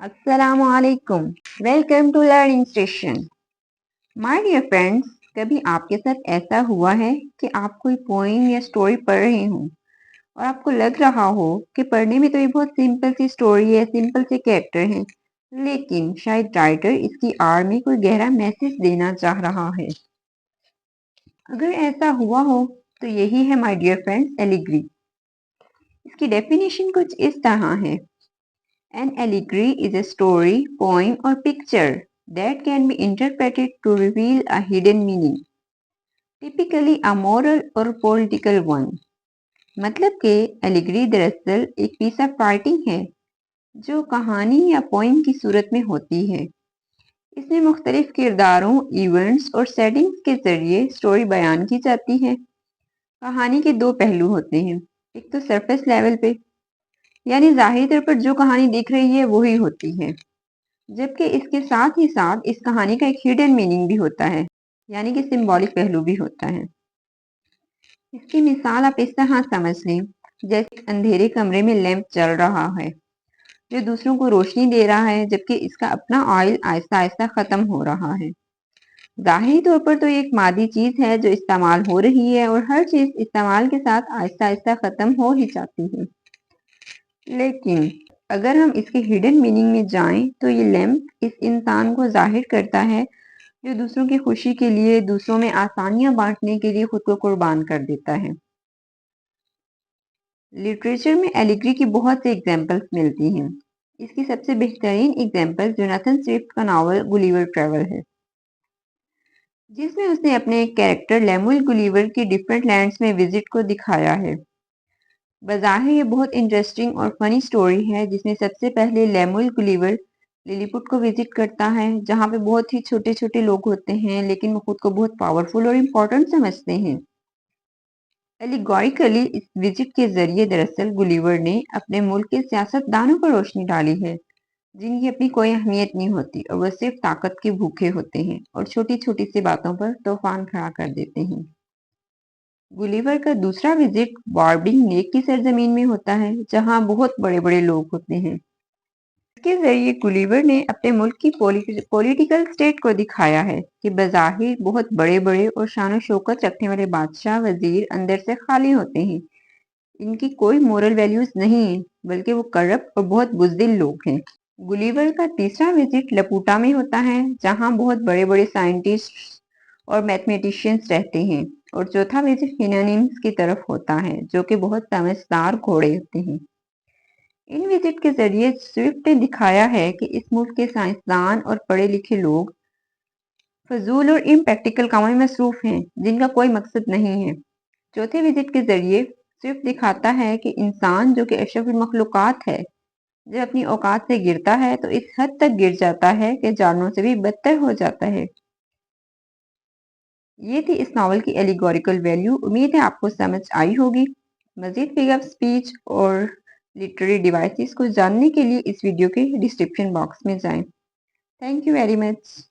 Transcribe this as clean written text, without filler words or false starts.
अस्सलाम वालेकुम। Welcome to learning station. My dear friends, कभी आपके साथ ऐसा हुआ है कि आप कोई पोइम या स्टोरी पढ़ रहे हो और आपको लग रहा हो कि पढ़ने में तो ये बहुत सिंपल सी स्टोरी है, सिंपल से कैरेक्टर हैं, लेकिन शायद राइटर इसकी आड़ में कोई गहरा मैसेज देना चाह रहा है। अगर ऐसा हुआ हो तो यही है माय डियर फ्रेंड्स एलिग्री। इसकी डेफिनेशन कुछ इस तरह है: An allegory is a story, poem, or picture that can be interpreted to reveal a hidden meaning, typically a moral or political one. मतलब कि एलिगरी दरअसल एक पीस ऑफ राइटिंग है जो कहानी या पोइम की सूरत में होती है। इसमें मुख्तलिफ किरदारों, इवेंट्स और सेटिंग्स के जरिए स्टोरी बयान की जाती है। कहानी के दो पहलू होते हैं, एक तो सरफेस लेवल पे, यानी जाहिर तौर पर जो कहानी दिख रही है वही होती है, जबकि इसके साथ ही साथ इस कहानी का एक हिडन मीनिंग भी होता है, यानी कि सिंबॉलिक पहलू भी होता है। इसकी मिसाल आप इस तरह समझ लें, जैसे अंधेरे कमरे में लैंप जल रहा है जो दूसरों को रोशनी दे रहा है, जबकि इसका अपना ऑयल आहिस्ता आहिस्ता खत्म हो रहा है। जाहिरी तौर पर तो ये एक मादी चीज है जो इस्तेमाल हो रही है और हर चीज इस्तेमाल के साथ आहिस्ता आहिस्ता खत्म हो ही जाती है। लेकिन अगर हम इसके हिडन मीनिंग में जाएं तो ये लैंप इस इंसान को जाहिर करता है जो दूसरों की खुशी के लिए, दूसरों में आसानियां बांटने के लिए खुद को कुर्बान कर देता है। लिटरेचर में एलिग्री की बहुत से एग्जाम्पल्स मिलती हैं। इसकी सबसे बेहतरीन एग्जाम्पल जोनाथन स्विफ्ट का नावल गुलिवर ट्रैवल है, जिसमें उसने अपने कैरेक्टर लेमुल गुलिवर की डिफरेंट लैंड्स में विजिट को दिखाया है। बज़ाहिर ये बहुत इंटरेस्टिंग और फनी स्टोरी है, जिसमें सबसे पहले लेमुल गुलिवर लिलीपुट को विजिट करता है, जहाँ पे बहुत ही छोटे छोटे लोग होते हैं लेकिन वो खुद को बहुत पावरफुल और इम्पोर्टेंट समझते हैं। एलिगोरिकली इस विजिट के जरिए दरअसल गुलिवर ने अपने मुल्क के सियासतदानों पर रोशनी डाली है, जिनकी अपनी कोई अहमियत नहीं होती और वह सिर्फ ताकत के भूखे होते हैं और छोटी छोटी सी बातों पर तूफान खड़ा कर देते हैं। गुलिवर का दूसरा विजिट बार्बिंग लेक की सरजमीन में होता है, जहां बहुत बड़े बड़े लोग होते हैं। इसके जरिए गुलिवर ने अपने मुल्क की पॉलिटिकल स्टेट को दिखाया है कि बज़ाहिर बहुत बड़े बड़े और शान शौकत रखने वाले बादशाह वजीर अंदर से खाली होते हैं। इनकी कोई मोरल वैल्यूज नहीं है, बल्कि वो करप्ट और बहुत बुज़दिल लोग हैं। गुलिवर का तीसरा विजिट लपूटा में होता है, जहां बहुत बड़े बड़े साइंटिस्ट और मैथमेटिशियंस रहते हैं, और चौथा विजिट हिनानिम्स की तरफ होता है, जो कि बहुत समझदार घोड़े होते हैं। इन विजिट के जरिए स्विफ्ट ने दिखाया है कि इस मुल्क के साइंसदान और पढ़े लिखे लोग फजूल और इम्प्रैक्टिकल कामों में मसरूफ हैं, जिनका कोई मकसद नहीं है। चौथे विजिट के जरिए स्विफ्ट दिखाता है कि इंसान, जो कि अशरफुल मखलूकात है, जब अपनी औकात से गिरता है तो इस हद तक गिर जाता है कि जानवरों से भी बदतर हो जाता है। ये थी इस नावल की एलिगोरिकल वैल्यू। उम्मीद है आपको समझ आई होगी। मजीद फिगर ऑफ स्पीच और लिटरेरी डिवाइसेस को जानने के लिए इस वीडियो के डिस्क्रिप्शन बॉक्स में जाएं। Thank you very much.